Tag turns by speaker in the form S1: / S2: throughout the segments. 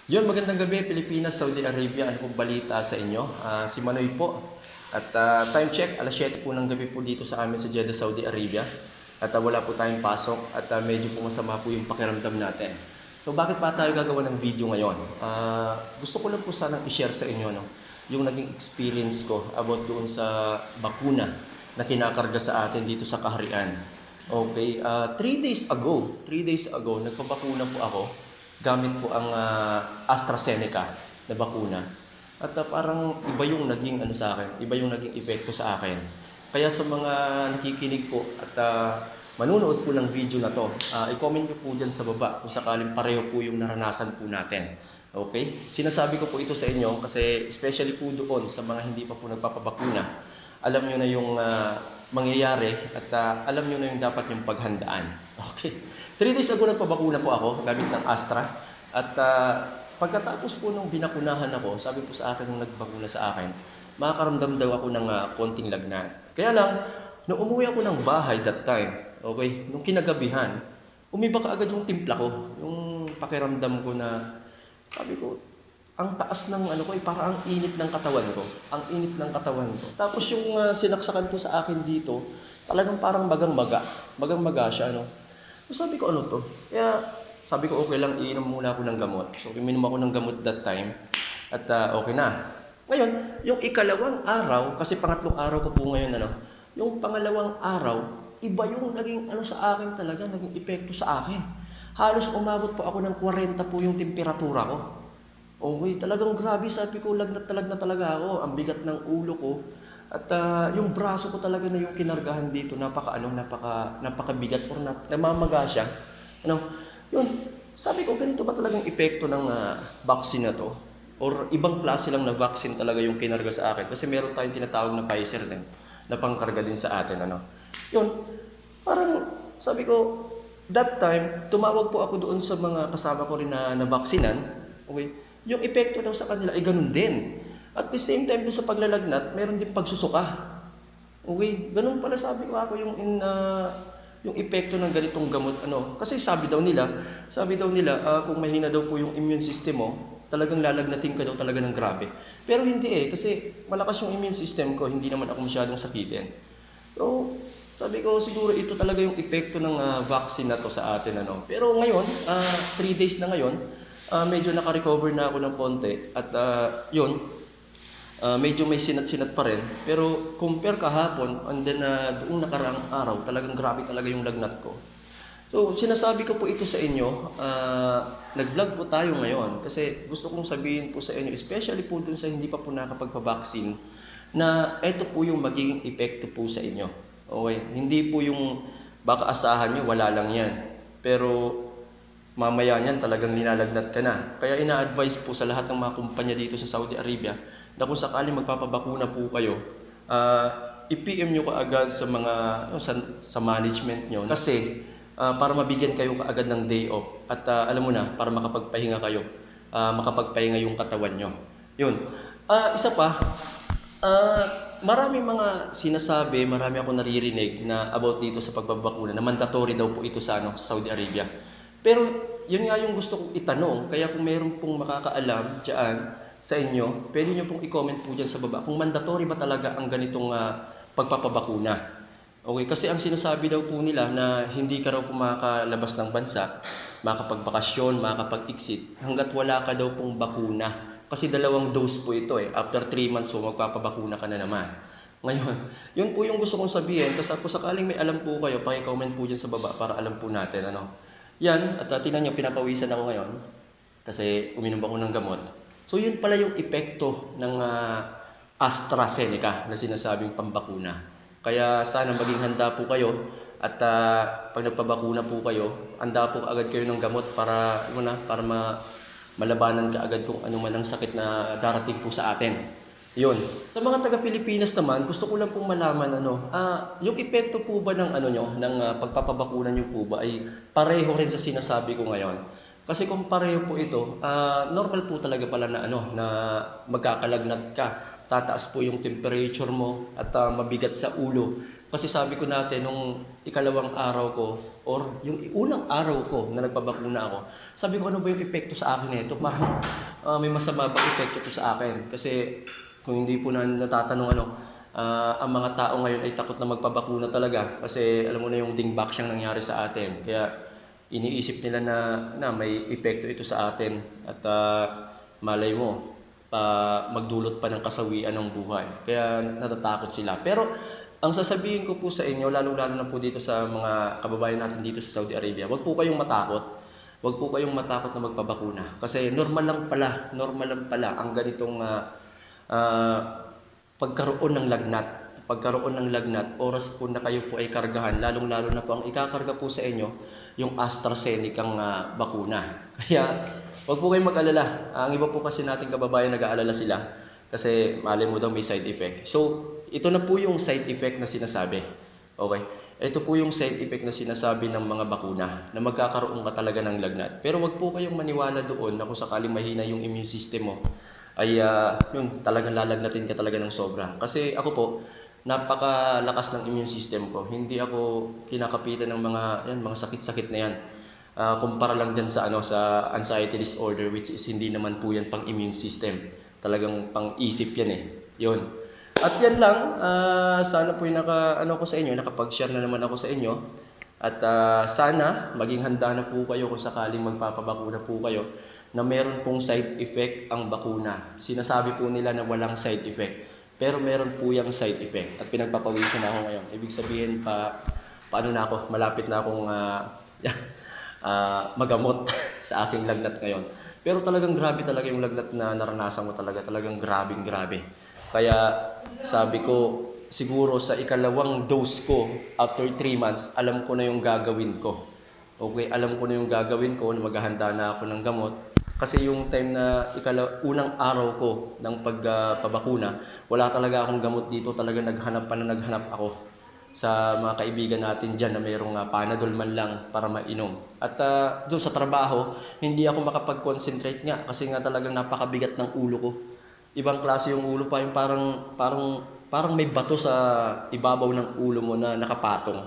S1: Magandang gabi Pilipinas, Saudi Arabia. Ano pong balita sa inyo? Si Manoy po. At time check, alas 7 po ng gabi po dito sa amin sa Jeddah, Saudi Arabia. At wala po tayong pasok at medyo po masama po yung pakiramdam natin. So bakit pa tayo gagawa ng video ngayon? Gusto ko lang po sanang i-share sa inyo yung naging experience ko about doon sa bakuna na kinakarga sa atin dito sa kaharian. Okay, 3 days ago, nagpabakuna po ako gamit po ang AstraZeneca na bakuna. At parang iba yung naging sa akin, iba yung naging epekto sa akin. Kaya sa mga nakikinig po at manunood po ng video na to, i-comment nyo po dyan sa baba kung sakaling pareho po yung naranasan po natin. Okay? Sinasabi ko po ito sa inyo kasi especially po doon sa mga hindi pa po nagpapabakuna, alam nyo na yung mangyayari at alam nyo na yung dapat yung paghandaan. Okay? 3 days ago nagpabakuna po ako gamit ng Astra at pagkatapos po nung binakunahan ako, sabi po sa akin nung nagbakuna sa akin, makakaramdam daw ako ng konting lagnat. Kaya lang, nung umuwi ako ng bahay that time, okay, nung kinagabihan, umiba ka agad yung timpla ko, yung pakiramdam ko na, sabi ko, ang taas ng parang ang init ng katawan ko. Ang init ng katawan ko. Tapos yung sinaksakan ko sa akin dito, talagang parang magang-maga. Magang-maga siya, So sabi ko, ano to? Kaya sabi ko, okay lang, iinom muna ako ng gamot. So uminom ako ng gamot that time. At okay na. Ngayon, yung ikalawang araw, kasi pangatlong araw ko po ngayon, yung pangalawang araw, iba yung naging sa akin talaga, naging epekto sa akin. Halos umabot po ako ng 40 po yung temperatura ko. Okay, talagang grabe, sabi ko, lagnat na talaga ako. Ang bigat ng ulo ko. At yung braso ko talaga na yung kinargahan dito, napakabigat or namamaga siya. Yun, sabi ko, ganito ba talagang epekto ng vaccine na to? Or ibang klase lang na vaccine talaga yung kinarga sa akin? Kasi meron tayong tinatawag na Pfizer din, na pangkarga din sa atin, Yun, parang sabi ko, that time, tumawag po ako doon sa mga kasama ko rin na vaksinan, okay? Yung epekto daw sa kanila ay ganun din. At the same time, doon sa paglalagnat, meron din pagsusuka. Okay, ganun pala sabi ko ako yung epekto ng ganitong gamot. Kasi sabi daw nila, kung mahina daw po yung immune system mo, talagang lalagnatin ka daw talaga ng grabe. Pero hindi kasi malakas yung immune system ko, hindi naman ako masyadong sakitin. So, sabi ko siguro ito talaga yung epekto ng vaccine na to sa atin. Pero ngayon, 3 days na ngayon, medyo naka-recover na ako ng konti at medyo may sinat-sinat pa rin. Pero compare kahapon and then doong nakaraang araw, talagang grabe talaga yung lagnat ko. So sinasabi ko po ito sa inyo, nag-vlog po tayo ngayon kasi gusto kong sabihin po sa inyo, especially po dun sa hindi pa po nakapagpa-vaccine, na ito po yung magiging epekto po sa inyo. Okay? Hindi po yung baka asahan nyo, wala lang yan. Pero mamaya niyan talagang linalagnat ka na. Kaya ina-advise po sa lahat ng mga kumpanya dito sa Saudi Arabia na kung sakaling magpapabakuna po kayo, i-PM nyo kaagad sa mga sa management nyo kasi para mabigyan kayo kaagad ng day off at alam mo na, para makapagpahinga kayo, makapagpahinga yung katawan nyo. Yun. Isa pa, marami mga sinasabi, marami ako naririnig na about dito sa pagbabakuna na mandatory daw po ito sa Saudi Arabia. Pero yun nga yung gusto kong itanong, kaya kung mayroon pong makakaalam dyan sa inyo, pwede nyo pong i-comment po dyan sa baba kung mandatory ba talaga ang ganitong pagpapabakuna. Okay, kasi ang sinasabi daw po nila na hindi ka raw po makakalabas ng bansa, makapagbakasyon, makakapag-exit, hanggat wala ka daw pong bakuna. Kasi 2 dose po ito After 3 months po, magpapabakuna ka na naman. Ngayon, yun po yung gusto kong sabihin. Kasi kung sakaling may alam po kayo, paki-comment po dyan sa baba para alam po natin. Yan, at tingnan nyo, pinapawisan ako ngayon kasi uminom ako ng gamot. So yun pala yung epekto ng AstraZeneca na sinasabing pambakuna. Kaya sana maging handa po kayo at pag nagpabakuna po kayo, handa po agad kayo ng gamot para malabanan ka agad kung ano man ang sakit na darating po sa atin. Yun. Sa mga taga-Pilipinas naman, gusto ko lang pong malaman yung epekto po ba ng ng pagpapabakuna niyo po ba ay pareho rin sa sinasabi ko ngayon? Kasi kung pareho po ito, normal po talaga pala na na magkakalagnat ka. Tataas po yung temperature mo at mabigat sa ulo. Kasi sabi ko natin, nung ikalawang araw ko, or yung unang araw ko na nagpabakuna ako, sabi ko ano ba yung epekto sa akin nito? Parang may masama bang epekto to sa akin? Kasi kung hindi po na natatanong ang mga tao ngayon ay takot na magpabakuna talaga. Kasi alam mo na yung dingback siyang nangyari sa atin. Kaya iniisip nila na may epekto ito sa atin. At malay mo, magdulot pa ng kasawian ng buhay. Kaya natatakot sila. Pero ang sasabihin ko po sa inyo, lalo-lalo na po dito sa mga kababayan natin dito sa Saudi Arabia, huwag po kayong matakot. Huwag po kayong matakot na magpabakuna. Kasi normal lang pala ang ganitong pagkaroon ng lagnat. Pagkaroon ng lagnat, oras po na kayo po ay kargahan, lalong-lalo na po ang ikakarga po sa inyo, yung AstraZeneca bakuna. Kaya huwag po kayong mag-alala. Ang iba po kasi nating kababayan nag-aalala sila kasi malay mo daw may side effect. So, ito na po yung side effect na sinasabi. Okay? Ito po yung side effect na sinasabi ng mga bakuna na magkakaroon ka talaga ng lagnat. Pero wag po kayong maniwala doon na kung sakaling mahina yung immune system mo ay yun, talagang lalagnatin ka talaga ng sobra. Kasi ako po, napakalakas ng immune system ko. Hindi ako kinakapitan ng mga sakit-sakit na yan. Kumpara lang dyan sa sa anxiety disorder, which is hindi naman po yan pang immune system. Talagang pang-isip yan eh. Yun. At yan lang, sana po yung ko sa inyo, nakapag-share na naman ako sa inyo. At sana maging handa na po kayo kung sakaling magpapabakuna po kayo na meron pong side effect ang bakuna. Sinasabi po nila na walang side effect. Pero meron po yung side effect. At pinagpapawisan na ako ngayon. Ibig sabihin paano na ako, malapit na akong magamot sa aking lagnat ngayon. Pero talagang grabe talaga yung lagnat na naranasan ko talaga. Talagang grabe. Kaya sabi ko, siguro sa ikalawang dose ko, after 3 months, alam ko na yung gagawin ko. Okay, alam ko na yung gagawin ko, na maghahanda na ako ng gamot. Kasi yung time na unang araw ko ng pagpabakuna, wala talaga akong gamot dito. Talaga naghanap ako sa mga kaibigan natin dyan na mayroong Panadol man lang para mainom. At doon sa trabaho, hindi ako makapag-concentrate nga kasi nga talagang napakabigat ng ulo ko. Ibang klase yung ulo pa, yung parang may bato sa ibabaw ng ulo mo na nakapatong.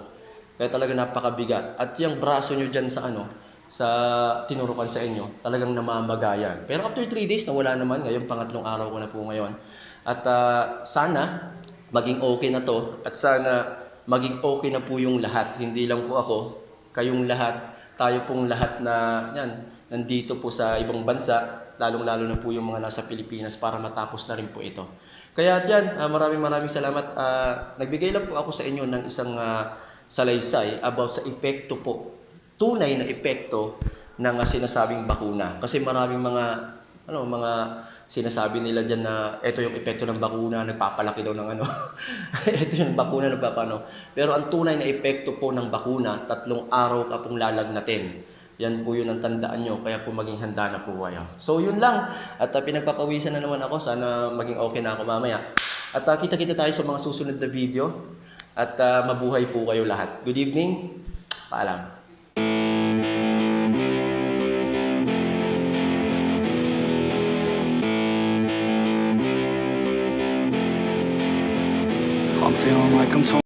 S1: Kaya talaga napakabigat. At yung braso nyo dyan sa tinurukan sa inyo, talagang namamagayan. Pero after 3 days, nawala naman. Ngayon, pangatlong araw ko na po ngayon. At sana maging okay na to. At sana maging okay na po yung lahat. Hindi lang po ako, kayong lahat, tayo pong lahat na nandito po sa ibang bansa, lalong-lalo na po yung mga nasa Pilipinas para matapos na rin po ito. Kaya dyan, maraming salamat. Nagbigay lang po ako sa inyo ng isang salaysay about sa epekto po, tunay na epekto ng sinasabing bakuna. Kasi maraming mga sinasabi nila dyan na ito yung epekto ng bakuna, nagpapalaki daw ng ito yung bakuna, Pero ang tunay na epekto po ng bakuna, 3 araw ka pong lalagnatin. Yan po yun ang tandaan nyo, kaya po maging handa na po kayo. So yun lang, at pinagpapawisan na naman ako, sana maging okay na ako mamaya. At kita-kita tayo sa mga susunod na video, at mabuhay po kayo lahat. Good evening, paalam.
S2: I'm feeling like I'm